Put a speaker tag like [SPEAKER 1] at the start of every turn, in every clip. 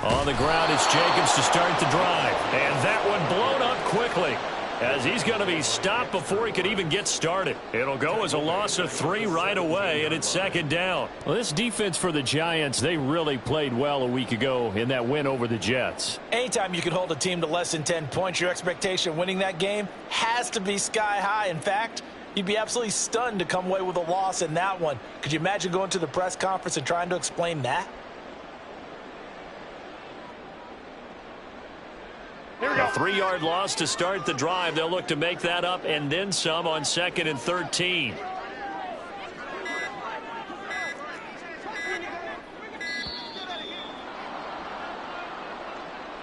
[SPEAKER 1] On the ground, it's Jacobs to start the drive. And that one blown up quickly, as he's going to be stopped before he could even get started. It'll go as a loss of 3 right away, and it's second down. Well, this defense for the Giants, they really played well a week ago in that win over the Jets.
[SPEAKER 2] Anytime you can hold a team to less than 10 points, your expectation winning that game has to be sky high. In fact, you'd be absolutely stunned to come away with a loss in that one. Could you imagine going to the press conference and trying to explain that?
[SPEAKER 1] A 3-yard loss to start the drive. They'll look to make that up and then some on 2nd and 13.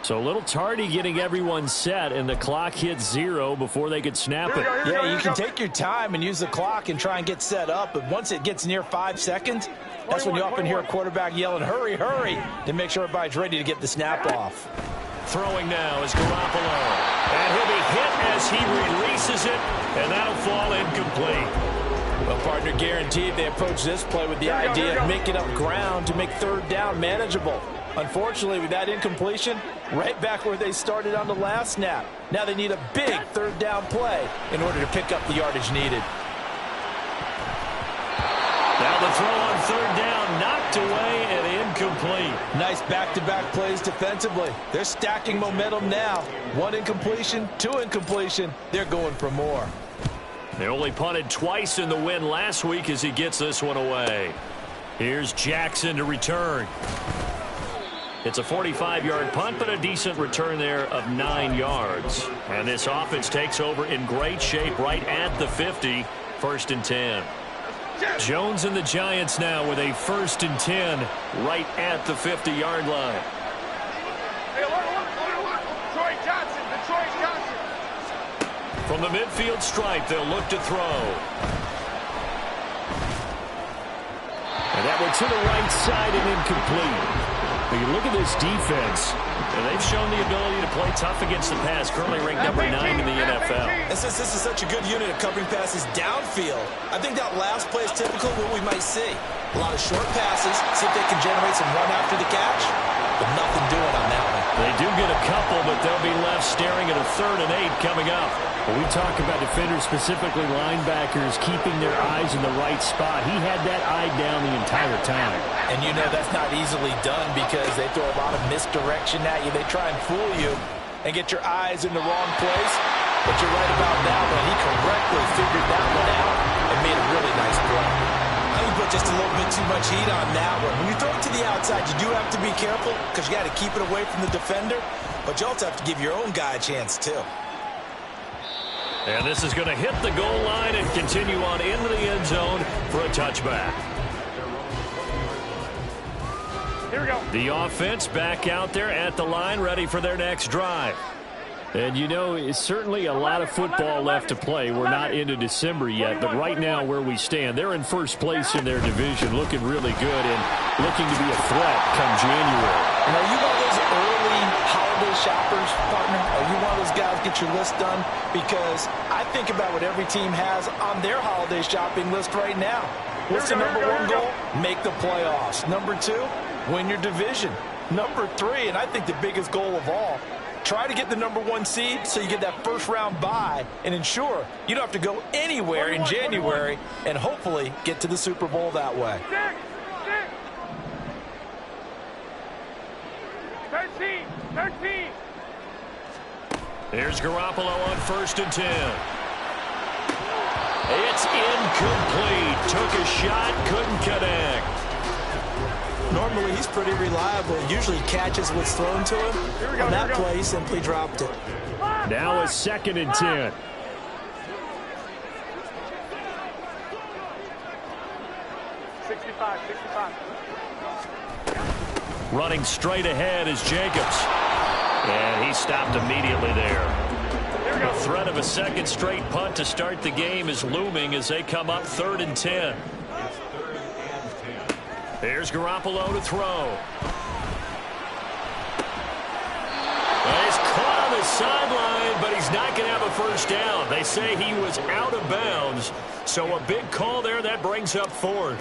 [SPEAKER 1] So a little tardy getting everyone set, and the clock hits 0 before they could snap it.
[SPEAKER 2] Yeah, you can take your time and use the clock and try and get set up, but once it gets near 5 seconds, that's when you often hear a quarterback yelling, hurry, hurry, to make sure everybody's ready to get the snap off.
[SPEAKER 1] Throwing now is Garoppolo. And he'll be hit as he releases it, and that'll fall incomplete.
[SPEAKER 2] Well, partner, guaranteed they approach this play with the idea of making up ground to make 3rd down manageable. Unfortunately, with that incompletion, right back where they started on the last snap. Now they need a big 3rd down play in order to pick up the yardage needed.
[SPEAKER 1] Now the throw on 3rd down, knocked away and incomplete.
[SPEAKER 2] Nice back-to-back plays defensively. They're stacking momentum now. 1 incompletion, 2 incompletion. They're going for more.
[SPEAKER 1] They only punted twice in the win last week as he gets this one away. Here's Jackson to return. It's a 45-yard punt, but a decent return there of 9 yards. And this offense takes over in great shape right at the 50, 1st and 10. Jones and the Giants now with a 1st and 10 right at the 50-yard line. From the midfield stripe, they'll look to throw. And that one to the right side and incomplete. When you look at this defense, and they've shown the ability to play tough against the pass, currently ranked number 9 in the NFL.
[SPEAKER 2] And since this is such a good unit of covering passes downfield, I think that last play is typical of what we might see. A lot of short passes, see if they can generate some run after the catch, but nothing doing on that one.
[SPEAKER 1] They do get a couple, but they'll be left staring at a 3rd and 8 coming up. When we talk about defenders, specifically linebackers, keeping their eyes in the right spot, he had that eye down the entire time.
[SPEAKER 2] And you know that's not easily done because they throw a lot of misdirection at you. They try and fool you and get your eyes in the wrong place. But you're right about that one. He correctly figured that one out and made a really nice play. I think put just a little bit too much heat on that one. When you throw it to the outside, you do have to be careful because you got to keep it away from the defender. But you also have to give your own guy a chance too.
[SPEAKER 1] And this is going to hit the goal line and continue on into the end zone for a touchback. Here we go. The offense back out there at the line, ready for their next drive. And, you know, it's certainly a lot of football left to play. We're not into December yet, but right now where we stand, they're in first place in their division, looking really good and looking to be a threat come January.
[SPEAKER 2] And are you one of those early holiday shoppers, partner? Are you one of those guys get your list done? Because I think about what every team has on their holiday shopping list right now. What's the number 1 goal? Make the playoffs. Number 2, win your division. Number 3, and I think the biggest goal of all, try to get the number 1 seed so you get that 1st round bye and ensure you don't have to go anywhere in January and hopefully get to the Super Bowl that way.
[SPEAKER 1] 13. Here's Garoppolo on 1st and 10. It's incomplete. Took a shot, couldn't connect.
[SPEAKER 2] Normally, he's pretty reliable. Usually catches what's thrown to him. On that play, he simply dropped it.
[SPEAKER 1] Now a 2nd and 10. Running straight ahead is Jacobs. And he stopped immediately there. The threat of a 2nd straight punt to start the game is looming as they come up 3rd and 10. Here's Garoppolo to throw. He's caught on the sideline, but he's not going to have a 1st down. They say he was out of bounds. So a big call there. That brings up 4th.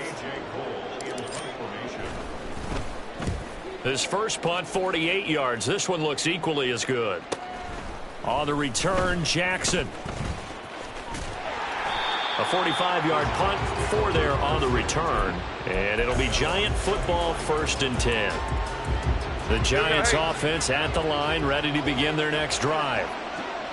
[SPEAKER 1] This first punt, 48 yards. This one looks equally as good. On the return, Jackson. A 45-yard punt, 4 there on the return. And it'll be Giant football, 1st and 10. The Giants offense at the line, ready to begin their next drive.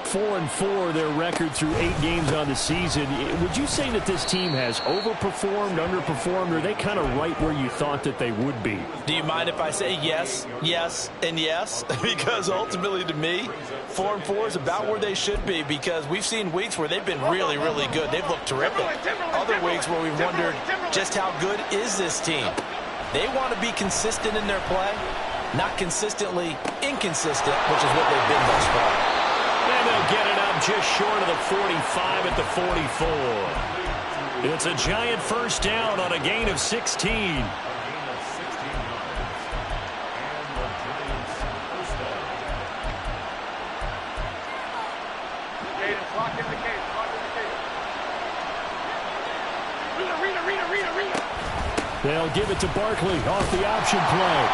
[SPEAKER 3] 4-4, their record through 8 games on the season. Would you say that this team has overperformed, underperformed, or are they kind of right where you thought that they would be?
[SPEAKER 2] Do you mind if I say yes, yes, and yes? Because ultimately to me, 4-4 is about where they should be, because we've seen weeks where they've been really, really good. They've looked terrific. Other weeks where we've wondered just how good is this team. They want to be consistent in their play, not consistently inconsistent, which is what they've been thus far.
[SPEAKER 1] And they'll get it up just short of the 45 at the 44. It's a Giant first down on a gain of 16.
[SPEAKER 3] They'll give it to Barkley off the option play.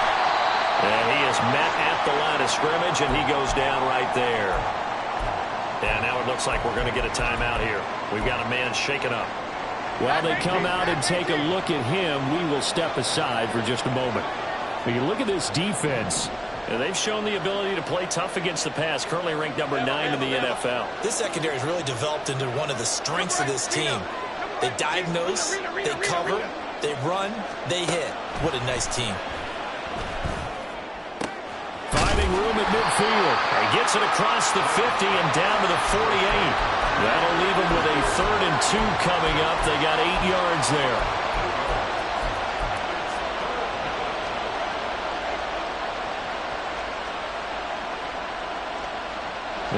[SPEAKER 1] And he is met at the line of scrimmage, and he goes down right there. And now it looks like we're going to get a timeout here. We've got a man shaken up.
[SPEAKER 3] While they come out and take a look at him, we will step aside for just a moment. When you look at this defense,
[SPEAKER 1] and they've shown the ability to play tough against the pass, currently ranked number 9 in the NFL.
[SPEAKER 2] This secondary has really developed into one of the strengths of this team. They diagnose, they cover, they run, they hit. What a nice team.
[SPEAKER 3] Finding room at midfield.
[SPEAKER 1] He gets it across the 50 and down to the 48. That'll leave him with a 3rd and 2 coming up. They got 8 yards there.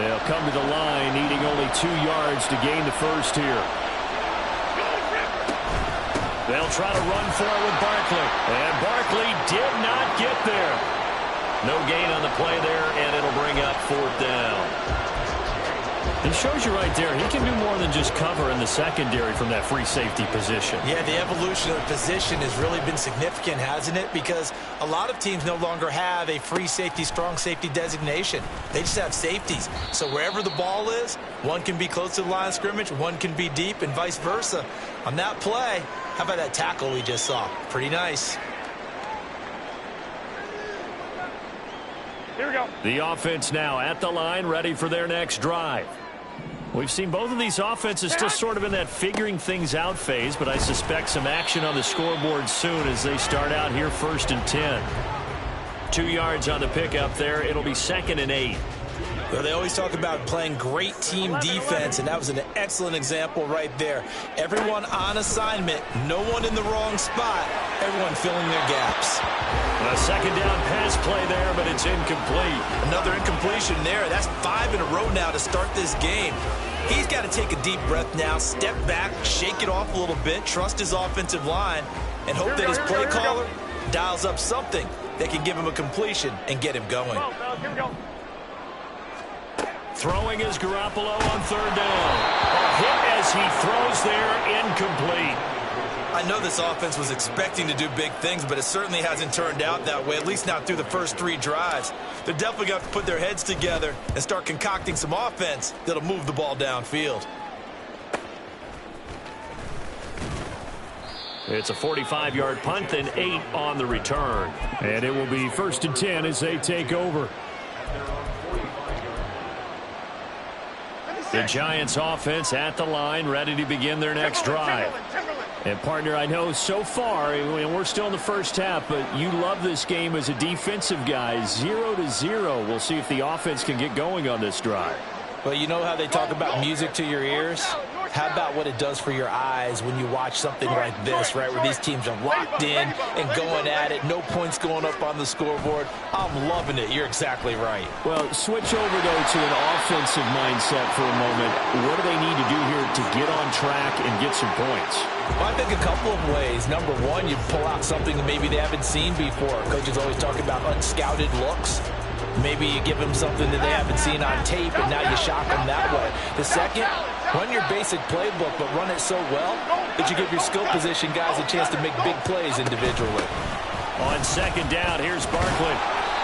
[SPEAKER 3] They'll come to the line, needing only 2 yards to gain the first here.
[SPEAKER 1] They'll try to run for it with Barkley. And Barkley did not get there. No gain on the play there, and it'll bring up 4th down.
[SPEAKER 3] It shows you right there, he can do more than just cover in the secondary from that free safety position.
[SPEAKER 2] Yeah, the evolution of the position has really been significant, hasn't it? Because a lot of teams no longer have a free safety, strong safety designation. They just have safeties. So wherever the ball is, one can be close to the line of scrimmage, one can be deep, and vice versa. On that play, how about that tackle we just saw? Pretty nice.
[SPEAKER 1] Here we go. The offense now at the line, ready for their next drive. We've seen both of these offenses still sort of in that figuring things out phase, but I suspect some action on the scoreboard soon as they start out here 1st and 10. 2 yards on the pickup there. It'll be 2nd and 8.
[SPEAKER 2] Well, they always talk about playing great team defense, and that was an excellent example right there. Everyone on assignment, no one in the wrong spot, everyone filling their gaps.
[SPEAKER 1] A 2nd down pass play there, but it's incomplete.
[SPEAKER 2] Another incompletion there. That's 5 in a row now to start this game. He's got to take a deep breath now, step back, shake it off a little bit, trust his offensive line, and hope that his play caller dials up something that can give him a completion and get him going.
[SPEAKER 1] Here we go. Throwing is Garoppolo on 3rd down. A hit as he throws there, incomplete.
[SPEAKER 2] I know this offense was expecting to do big things, but it certainly hasn't turned out that way, at least not through the first 3 drives. They're definitely going to have to put their heads together and start concocting some offense that'll move the ball downfield.
[SPEAKER 1] It's a 45-yard punt and 8 on the return.
[SPEAKER 3] And it will be 1st and 10 as they take over.
[SPEAKER 1] The Giants offense at the line, ready to begin their next drive.
[SPEAKER 3] And, partner, I know so far, and we're still in the first half, but you love this game as a defensive guy. 0-0. We'll see if the offense can get going on this drive.
[SPEAKER 2] Well, you know how they talk about music to your ears? How about what it does for your eyes when you watch something like this, right, where these teams are locked in and going at it, no points going up on the scoreboard? I'm loving it. You're exactly right.
[SPEAKER 3] Well, switch over, though, to an offensive mindset for a moment. What do they need to do here to get on track and get some points?
[SPEAKER 2] Well, I think a couple of ways. Number one, you pull out something that maybe they haven't seen before. Coaches always talk about unscouted looks. Maybe you give them something that they haven't seen on tape, and now you shock them that way. The second, run your basic playbook, but run it so well that you give your skill position guys a chance to make big plays individually.
[SPEAKER 3] On second down, here's Barkley.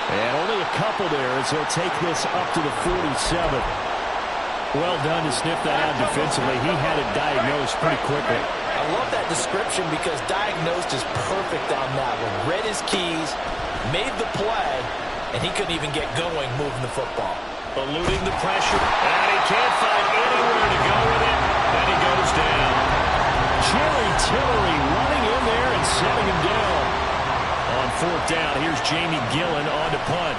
[SPEAKER 3] And only a couple there as he'll take this up to the 47. Well done to sniff that out defensively. He had it diagnosed pretty quickly.
[SPEAKER 2] I love that description because diagnosed is perfect on that one. Read his keys, made the play, and he couldn't even get going moving the football.
[SPEAKER 1] Eluding the pressure, and he can't find anywhere to go with it, and he goes down.
[SPEAKER 3] Jerry Tillery running in there and setting him down.
[SPEAKER 1] On fourth down, here's Jamie Gillen on to punt.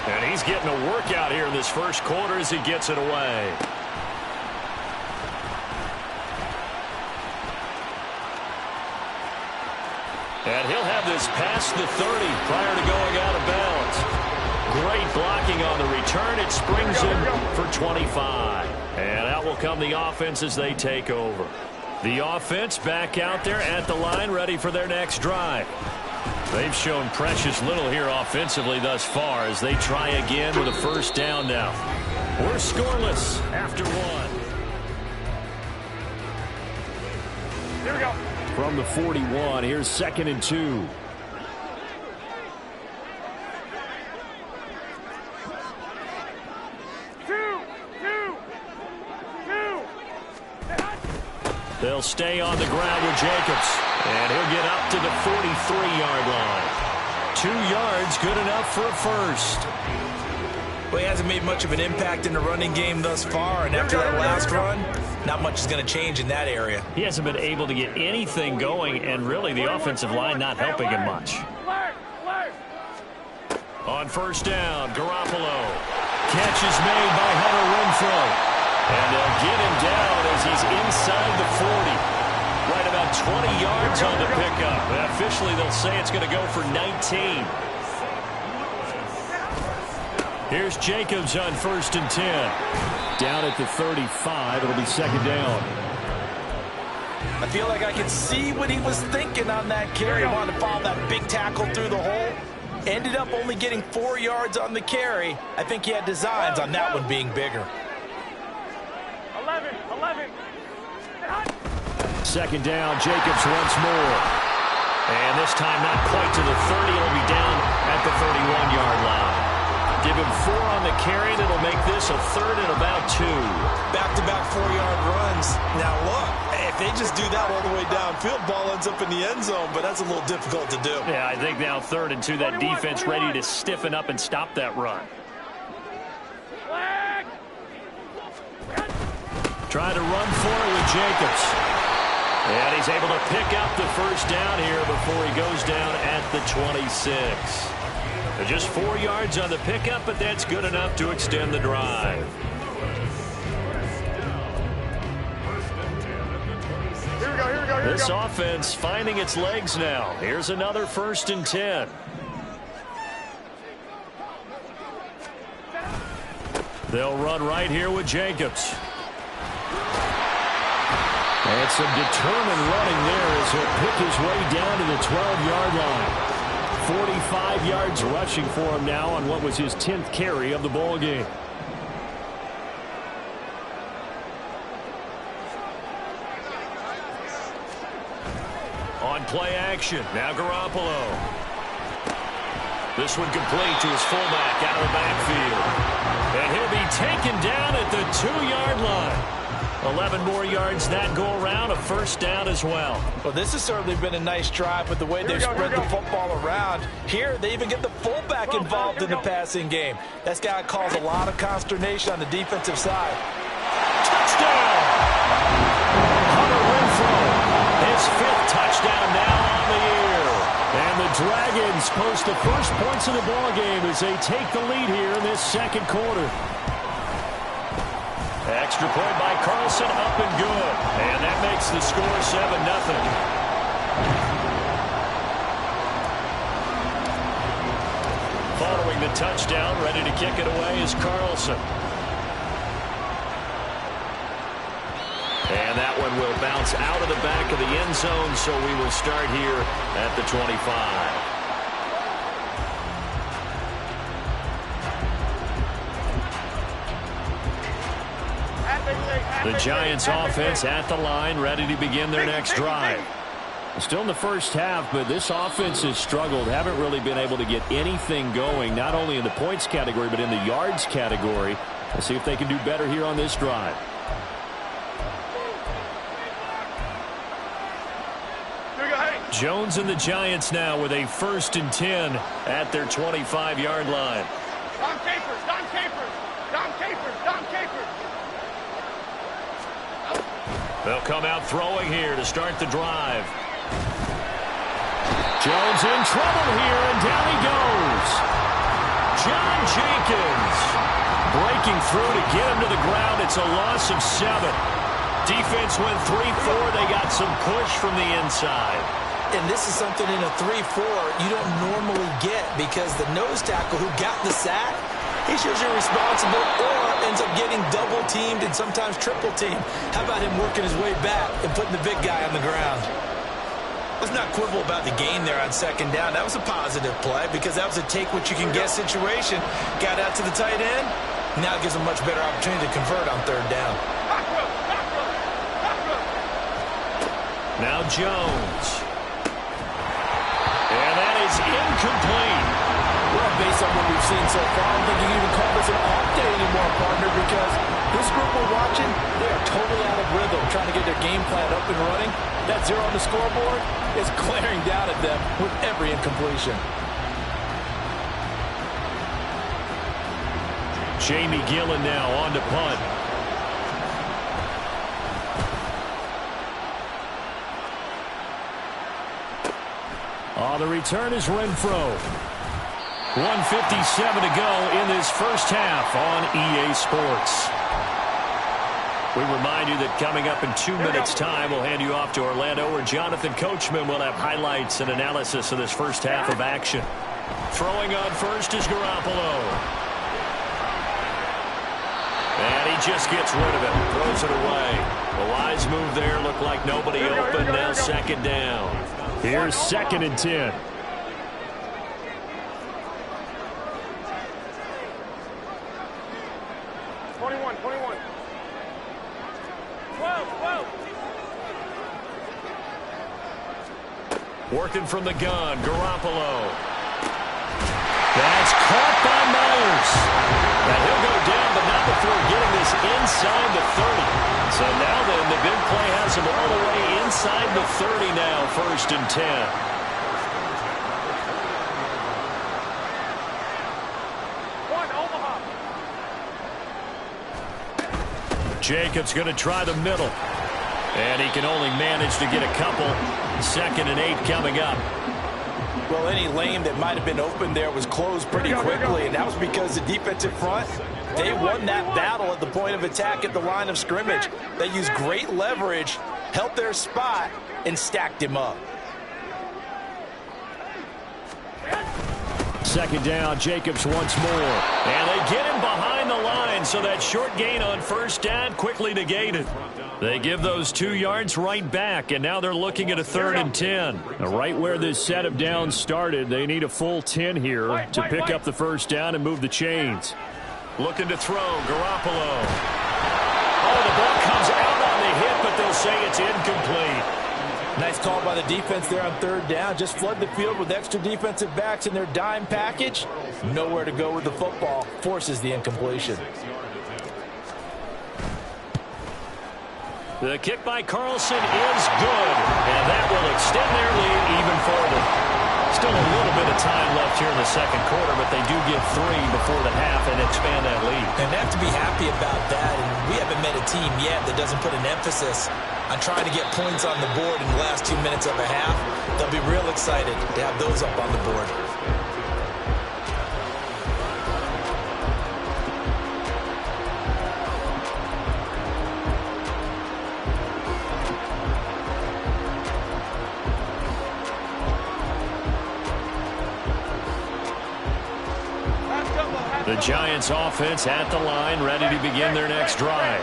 [SPEAKER 1] And he's getting a workout here in this first quarter as he gets it away. And he'll have this past the 30 prior to going out of bounds. Great blocking on the return. It springs him for 25. And out will come the offense as they take over. The offense back out there at the line, ready for their next drive. They've shown precious little here offensively thus far as they try again with a first down now. We're scoreless after one.
[SPEAKER 3] Here we go. From the 41, here's 2nd and 2.
[SPEAKER 1] They'll stay on the ground with Jacobs. And he'll get up to the 43-yard line. 2 yards, good enough for a first.
[SPEAKER 2] Well, he hasn't made much of an impact in the running game thus far, and after that last run, not much is going to change in that area.
[SPEAKER 1] He hasn't been able to get anything going, and really the offensive line not helping him much. On first down, Garoppolo. Catch is made by Hunter Renfrow. And they'll get him down as he's inside the 40. Right about 20 yards on the pickup. And officially, they'll say it's going to go for 19. Here's Jacobs on 1st and 10.
[SPEAKER 3] Down at the 35, it'll be 2nd down.
[SPEAKER 2] I feel like I can see what he was thinking on that carry. Wanted to follow that big tackle through the hole. Ended up only getting 4 yards on the carry. I think he had designs on that one being bigger.
[SPEAKER 3] 11. 2nd down, Jacobs once more.
[SPEAKER 1] And this time not quite to the 30. It'll be down at the 31-yard line. Give him 4 on the carry, and it'll make this a 3rd and about 2.
[SPEAKER 2] Back-to-back 4-yard runs. Now, look, if they just do that all the way downfield, ball ends up in the end zone, but that's a little difficult to do.
[SPEAKER 1] Yeah, I think now 3rd and 2, that defense ready to stiffen up and stop that run. Trying to run for it with Jacobs. And he's able to pick up the first down here before he goes down at the 26. Just 4 yards on the pickup, but that's good enough to extend the drive.
[SPEAKER 3] Here we go.
[SPEAKER 1] This offense finding its legs now. Here's another 1st and 10. They'll run right here with Jacobs.
[SPEAKER 3] And some determined running there as he'll pick his way down to the 12-yard line. 45 yards rushing for him now on what was his 10th carry of the ball game.
[SPEAKER 1] On play action, now Garoppolo. This one complete to his fullback out of the backfield. And he'll be taken down at the 2-yard line. 11 more yards that go around, a first down as well.
[SPEAKER 2] Well, this has certainly been a nice drive with the way they've spread the football around. Here, they even get the fullback involved in the passing game. That's got to cause a lot of consternation on the defensive side.
[SPEAKER 1] Touchdown! Hunter Renfrow, his 5th touchdown now on the year.
[SPEAKER 3] And the Dragons post the first points of the ball game as they take the lead here in this 2nd quarter.
[SPEAKER 1] Extra point by Carlson, up and good. And that makes the score 7-0. Following the touchdown, ready to kick it away is Carlson. And that one will bounce out of the back of the end zone, so we will start here at the 25.
[SPEAKER 3] The Giants offense at the line, ready to begin their next drive. Still in the first half, but this offense has struggled. Haven't really been able to get anything going, not only in the points category, but in the yards category. We'll see if they can do better here on this drive. Jones and the Giants now with a 1st and 10 at their 25-yard line.
[SPEAKER 4] Dom Capers, Dom Capers, Dom Capers, Dom Capers.
[SPEAKER 1] They'll come out throwing here to start the drive. Jones in trouble here, and down he goes. John Jenkins breaking through to get him to the ground. It's a loss of 7. Defense went 3-4. They got some push from the inside.
[SPEAKER 2] And this is something in a 3-4 you don't normally get, because the nose tackle who got the sack, he's usually responsible or ends up getting double-teamed and sometimes triple-teamed. How about him working his way back and putting the big guy on the ground? Let's not quibble about the gain there on 2nd down. That was a positive play because that was a take-what-you-can-get situation. Got out to the tight end. Now it gives him a much better opportunity to convert on 3rd down.
[SPEAKER 1] Now Jones. And that is incomplete.
[SPEAKER 2] Well, based on what we've seen so far, I don't think you can even call this an off day anymore, partner, because this group we're watching, they are totally out of rhythm, trying to get their game plan up and running. That 0 on the scoreboard is glaring down at them with every incompletion.
[SPEAKER 1] Jamie Gillen now on to punt. The return is Renfro. 1:57 to go in this first half on EA Sports. We remind you that coming up in 2 minutes' time, we'll hand you off to Orlando, where Jonathan Coachman will have highlights and analysis of this first half of action. Throwing on first is Garoppolo. And he just gets rid of it, throws it away. A wise move there, looked like nobody open, now 2nd down.
[SPEAKER 3] Here's 2nd and 10.
[SPEAKER 1] Working from the gun, Garoppolo. That's caught by Myers. And he'll go down, but not before getting this inside the 30. So now then, the big play has him all the way inside the 30 now, 1st and 10. Jacobs going to try the middle. And he can only manage to get a couple. 2nd and 8 coming up.
[SPEAKER 2] Well, any lane that might have been open there was closed pretty quickly, and that was because the defensive front, they won that battle at the point of attack at the line of scrimmage. They used great leverage, held their spot, and stacked him up.
[SPEAKER 3] 2nd down, Jacobs once more.
[SPEAKER 1] And they get him behind the line, so that short gain on 1st down quickly negated. They give those 2 yards right back, and now they're looking at a 3rd and 10.
[SPEAKER 3] Right where this set of downs started, they need a full 10 here to pick up the 1st down and move the chains.
[SPEAKER 1] Looking to throw, Garoppolo. Oh, the ball comes out on the hit, but they'll say it's incomplete.
[SPEAKER 2] Nice call by the defense there on 3rd down. Just flood the field with extra defensive backs in their dime package. Nowhere to go with the football. Forces the incompletion.
[SPEAKER 1] The kick by Carlson is good, and that will extend their lead even further. Still a little bit of time left here in the 2nd quarter, but they do get 3 before the half and expand that lead.
[SPEAKER 2] And they have to be happy about that, and we haven't met a team yet that doesn't put an emphasis on trying to get points on the board in the last 2 minutes of a half. They'll be real excited to have those up on the board.
[SPEAKER 1] The Giants offense at the line, ready to begin their next drive.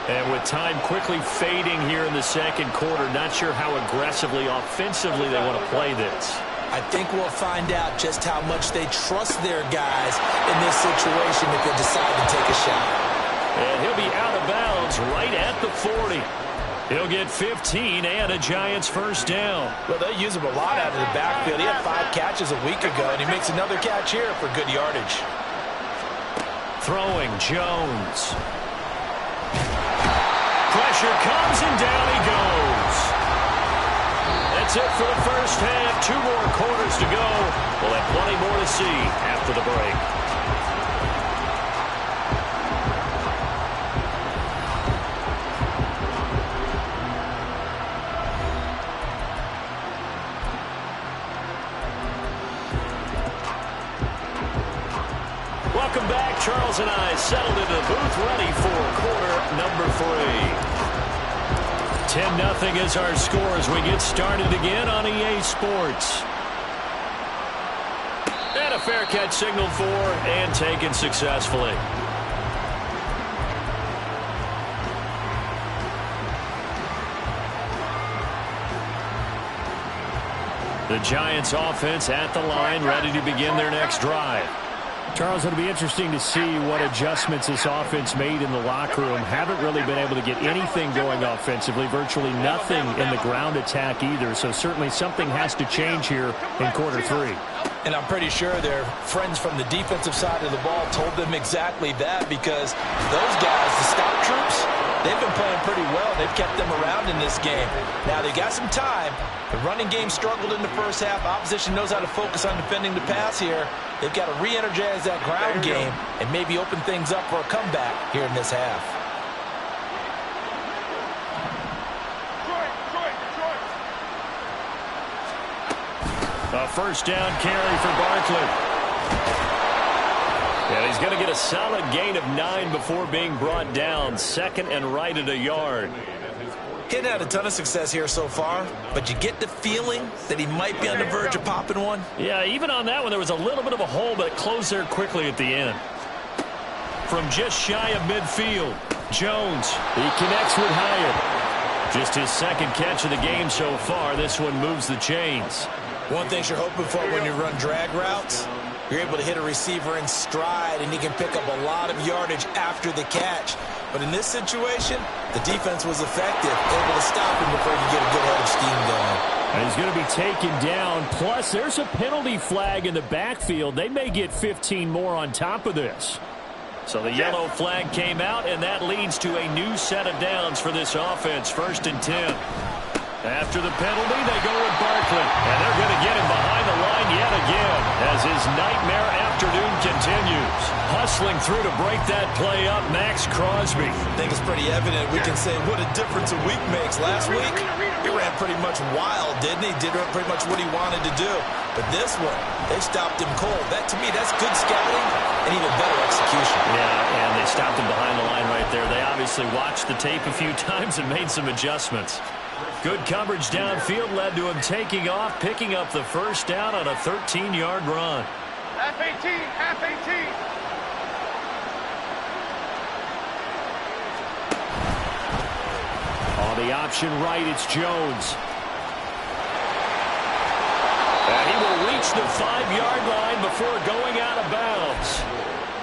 [SPEAKER 1] And with time quickly fading here in the 2nd quarter, not sure how aggressively, offensively they want to play this.
[SPEAKER 2] I think we'll find out just how much they trust their guys in this situation if they decide to take a shot.
[SPEAKER 1] And he'll be out of bounds right at the 40. He'll get 15 and a Giants first down.
[SPEAKER 2] Well, they use him a lot out of the backfield. He had 5 catches a week ago, and he makes another catch here for good yardage.
[SPEAKER 1] Throwing Jones. Pressure comes, and down he goes. That's it for the first half. 2 more quarters to go. We'll have plenty more to see after the break. Welcome back. Charles and I settled into the booth, ready for quarter number 3. 10-0 is our score as we get started again on EA Sports. And a fair catch signaled for and taken successfully. The Giants offense at the line, ready to begin their next drive.
[SPEAKER 3] Charles, it'll be interesting to see what adjustments this offense made in the locker room. Haven't really been able to get anything going offensively, virtually nothing in the ground attack either. So certainly something has to change here in quarter 3.
[SPEAKER 2] And I'm pretty sure their friends from the defensive side of the ball told them exactly that, because those guys, the scout troops, they've been playing pretty well. They've kept them around in this game. Now, they got some time. The running game struggled in the first half. Opposition knows how to focus on defending the pass here. They've got to re-energize that ground game and maybe open things up for a comeback here in this half.
[SPEAKER 1] A first down carry for Barkley. And he's going to get a solid gain of 9 before being brought down. 2nd and right at a yard.
[SPEAKER 2] He had a ton of success here so far, but you get the feeling that he might be on the verge of popping one.
[SPEAKER 1] Yeah, even on that one, there was a little bit of a hole, but it closed there quickly at the end. From just shy of midfield, Jones.
[SPEAKER 3] He connects with Hyatt.
[SPEAKER 1] Just his 2nd catch of the game so far. This one moves the chains.
[SPEAKER 2] One thing you're hoping for when you run drag routes, you're able to hit a receiver in stride, and he can pick up a lot of yardage after the catch. But in this situation, the defense was effective, able to stop him before he could get a good head of steam going.
[SPEAKER 3] And he's going to be taken down. Plus, there's a penalty flag in the backfield. They may get 15 more on top of this.
[SPEAKER 1] So the yellow flag came out, and that leads to a new set of downs for this offense. 1st and 10. After the penalty, they go with Barkley. And they're going to get him behind the line yet again as his nightmare afternoon continues. Hustling through to break that play up, Max Crosby.
[SPEAKER 2] I think it's pretty evident. We can say what a difference a week makes. Last week, he ran pretty much wild, didn't he? Did pretty much what he wanted to do. But this one, they stopped him cold. That, to me, that's good scouting and even better execution.
[SPEAKER 1] Yeah, and they stopped him behind the line right there. They obviously watched the tape a few times and made some adjustments. Good coverage downfield led to him taking off, picking up the first down on a 13-yard run.
[SPEAKER 4] Half 18, half 18.
[SPEAKER 3] On the option right, it's Jones.
[SPEAKER 1] And he will reach the 5-yard line before going out of bounds.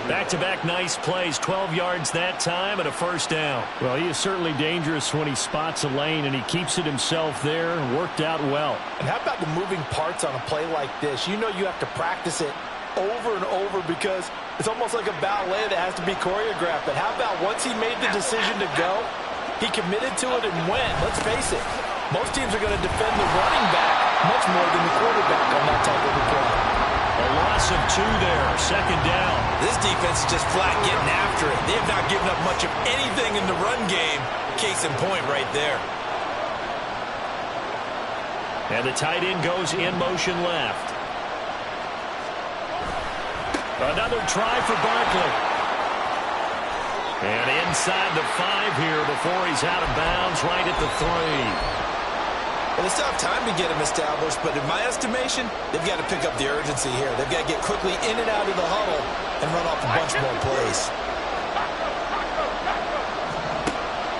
[SPEAKER 1] Back-to-back nice plays, 12 yards that time and a first down.
[SPEAKER 3] Well, he is certainly dangerous when he spots a lane, and he keeps it himself there and worked out well.
[SPEAKER 2] And how about the moving parts on a play like this? You know you have to practice it over and over because it's almost like a ballet that has to be choreographed. But how about once he made the decision to go, he committed to it and went. Let's face it, most teams are going to defend the running back much more than the quarterback on that type of a play.
[SPEAKER 1] A loss of 2 there, 2nd down.
[SPEAKER 2] This defense is just flat getting after it. They have not given up much of anything in the run game. Case in point right there.
[SPEAKER 1] And the tight end goes in motion left. Another try for Barkley. And inside the 5 here before he's out of bounds, right at the 3.
[SPEAKER 2] Well, they still have time to get him established, but in my estimation, they've got to pick up the urgency here. They've got to get quickly in and out of the huddle and run off a bunch more plays.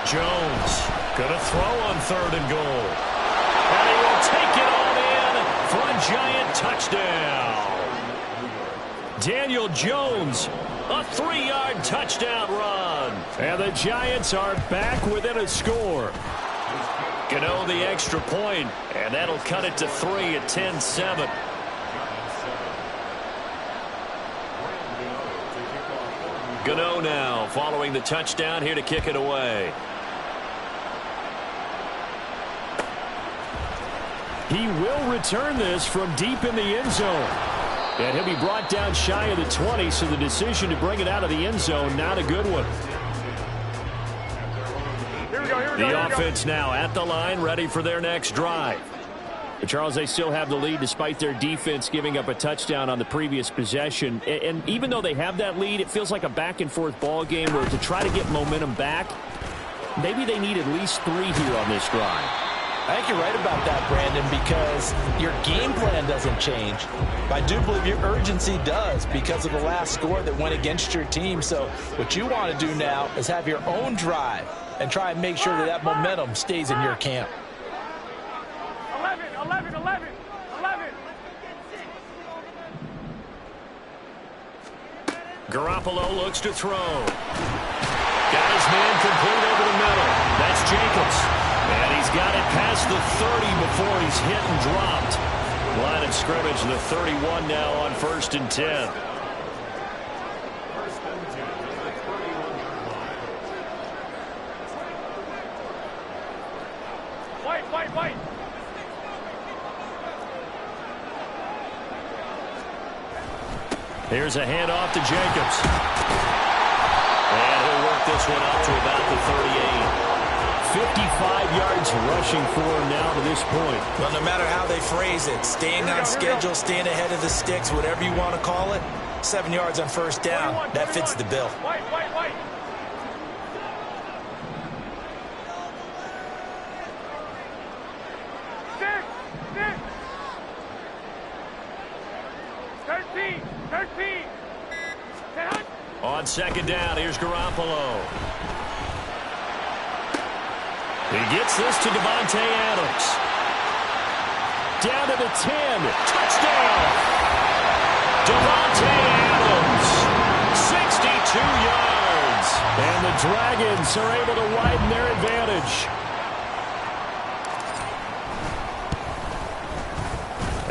[SPEAKER 1] Jones going to throw on 3rd and goal. And he will take it on in for a Giant touchdown. Daniel Jones, a 3-yard touchdown run.
[SPEAKER 3] And the Giants are back within a score.
[SPEAKER 1] Gano the extra point, and that'll cut it to 3 at 10-7. Gano now following the touchdown here to kick it away.
[SPEAKER 3] He will return this from deep in the end zone. And he'll be brought down shy of the 20, so the decision to bring it out of the end zone, not a good one. The offense now at the line, ready for their next drive. But Charles, they still have the lead despite their defense giving up a touchdown on the previous possession. And even though they have that lead, it feels like a back-and-forth ball game where to try to get momentum back, maybe they need at least 3 here on this drive.
[SPEAKER 2] I think you're right about that, Brandon, because your game plan doesn't change. But I do believe your urgency does because of the last score that went against your team. So what you want to do now is have your own drive and try and make sure that that momentum stays in your camp.
[SPEAKER 4] 11, 11, 11, 11.
[SPEAKER 1] Garoppolo looks to throw. Got his man complete over the middle. That's Jacobs. And he's got it past the 30 before he's hit and dropped. Line of scrimmage, the 31 now on 1st and 10.
[SPEAKER 4] White.
[SPEAKER 1] Here's a handoff to Jacobs. And he'll work this one up to about the 38.
[SPEAKER 3] 55 yards rushing for him now to this point.
[SPEAKER 2] Well, no matter how they phrase it, staying on schedule, staying ahead of the sticks, whatever you want to call it, 7 yards on 1st down, that fits the bill.
[SPEAKER 4] White. 13.
[SPEAKER 1] On 2nd down, here's Garoppolo. He gets this to Devontae Adams. Down to the 10. Touchdown! Devontae Adams. 62 yards.
[SPEAKER 3] And the Dragons are able to widen their advantage.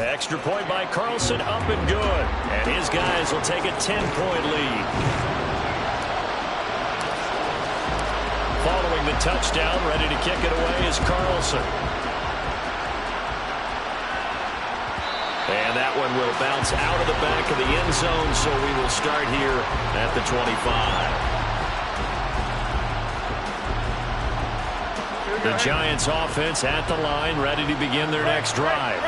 [SPEAKER 1] Extra point by Carlson, up and good. And his guys will take a 10-point lead. Following the touchdown, ready to kick it away is Carlson. And that one will bounce out of the back of the end zone, so we will start here at the 25. The Giants offense at the line, ready to begin their next drive.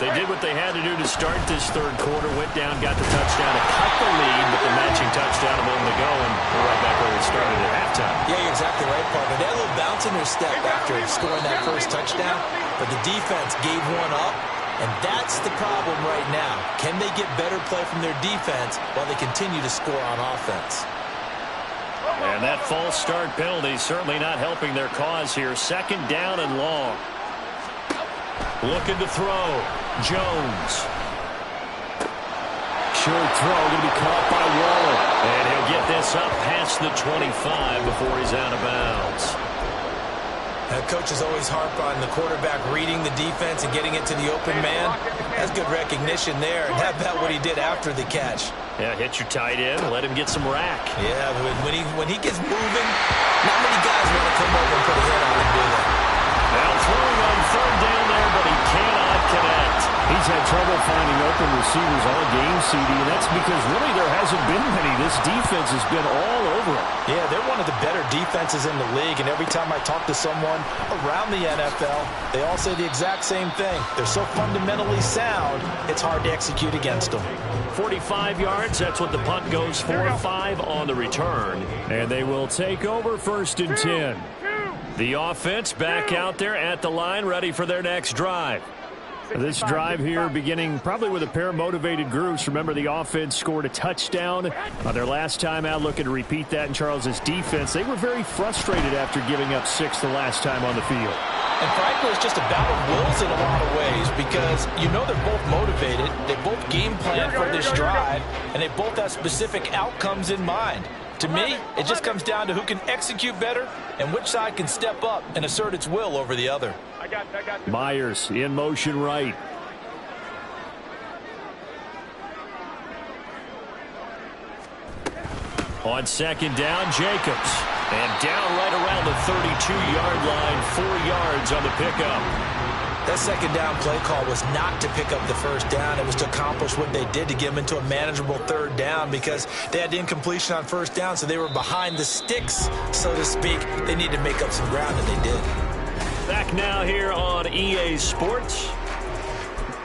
[SPEAKER 1] They did what they had to do to start this 3rd quarter, went down, got the touchdown to cut the lead, but the matching touchdown a moment ago, and we're right back where we started at halftime.
[SPEAKER 2] Yeah, you're exactly right, partner. They had a little bounce in their step after scoring that first touchdown, but the defense gave one up, and that's the problem right now. Can they get better play from their defense while they continue to score on offense?
[SPEAKER 1] And that false start penalty certainly not helping their cause here. 2nd down and long. Looking to throw. Jones.
[SPEAKER 3] Short throw going to be caught by Waller.
[SPEAKER 1] And he'll get this up past the 25 before he's out of bounds.
[SPEAKER 2] Coaches always harp on the quarterback reading the defense and getting it to the open man. That's good recognition there. And how about what he did after the catch?
[SPEAKER 1] Yeah, hit your tight end, let him get some rack.
[SPEAKER 2] Yeah, when he gets moving, not many guys want to come over and put a hit on him, do they?
[SPEAKER 1] Now throwing on 3rd down there, but he cannot connect.
[SPEAKER 3] He's had trouble finding open receivers all game, CD, and that's because really there hasn't been many. This defense has been all over it.
[SPEAKER 2] Yeah, they're one of the better defenses in the league, and every time I talk to someone around the NFL, they all say the exact same thing. They're so fundamentally sound, it's hard to execute against them.
[SPEAKER 1] 45 yards, that's what the punt goes for. 5 on the return.
[SPEAKER 3] And they will take over 1st and 10.
[SPEAKER 1] The offense back out there at the line, ready for their next drive.
[SPEAKER 3] This drive here beginning probably with a pair of motivated groups. Remember, the offense scored a touchdown on their last time out, looking to repeat that in Charles's defense. They were very frustrated after giving up 6 the last time on the field.
[SPEAKER 2] And frankly, it's just a battle of wills in a lot of ways because you know they're both motivated, they both game plan for this drive, and they both have specific outcomes in mind. To me, it just comes down to who can execute better and which side can step up and assert its will over the other.
[SPEAKER 4] I got you.
[SPEAKER 3] Myers in motion right. On second down, Jacobs. And down right around the 32-yard line, 4 yards on the pickup.
[SPEAKER 2] That second down play call was not to pick up the first down. It was to accomplish what they did to get them into a manageable third down because they had incompletion on first down, so they were behind the sticks, so to speak. They needed to make up some ground, and they did.
[SPEAKER 1] Back now here on EA Sports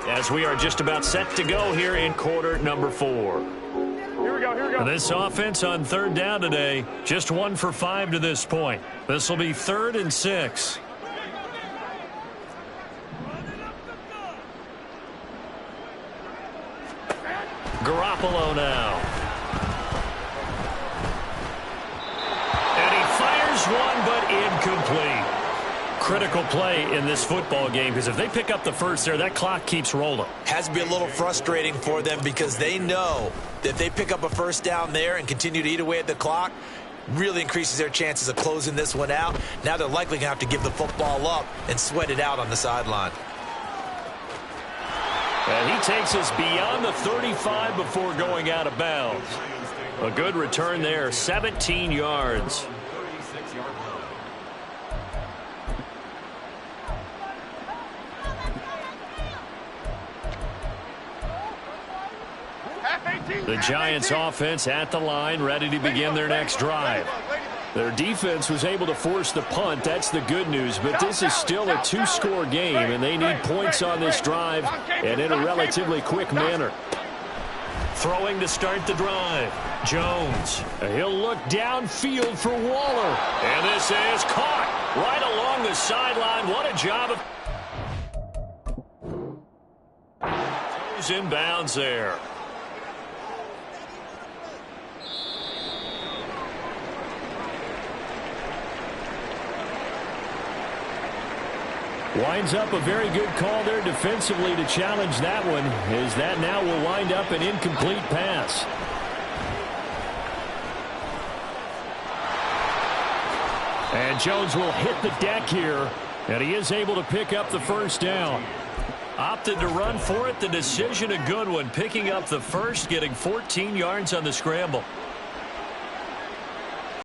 [SPEAKER 1] as we are just about set to go here in quarter number 4.
[SPEAKER 4] Here we go.
[SPEAKER 1] This offense on third down today, just 1 for 5 to this point. This will be 3rd and 6. Garoppolo now. And he fires one, but incomplete. Critical play in this football game because if they pick up the first there, that clock keeps rolling.
[SPEAKER 2] Has to be a little frustrating for them because they know that if they pick up a first down there and continue to eat away at the clock, really increases their chances of closing this one out. Now they're likely going to have to give the football up and sweat it out on the sideline.
[SPEAKER 1] And he takes us beyond the 35 before going out of bounds. A good return there, 17 yards. The Giants offense at the line, ready to begin their next drive. Their defense was able to force the punt. That's the good news. But this is still a 2-score game, and they need points on this drive and in a relatively quick manner. Throwing to start the drive. Jones. He'll look downfield for Waller. And this is caught right along the sideline. What a job of... Goes inbounds there. Winds up a very good call there defensively to challenge that one, as that now will wind up an incomplete pass. And Jones will hit the deck here, and he is able to pick up the first down. Opted to run for it. The decision a good one, picking up the first, getting 14 yards on the scramble.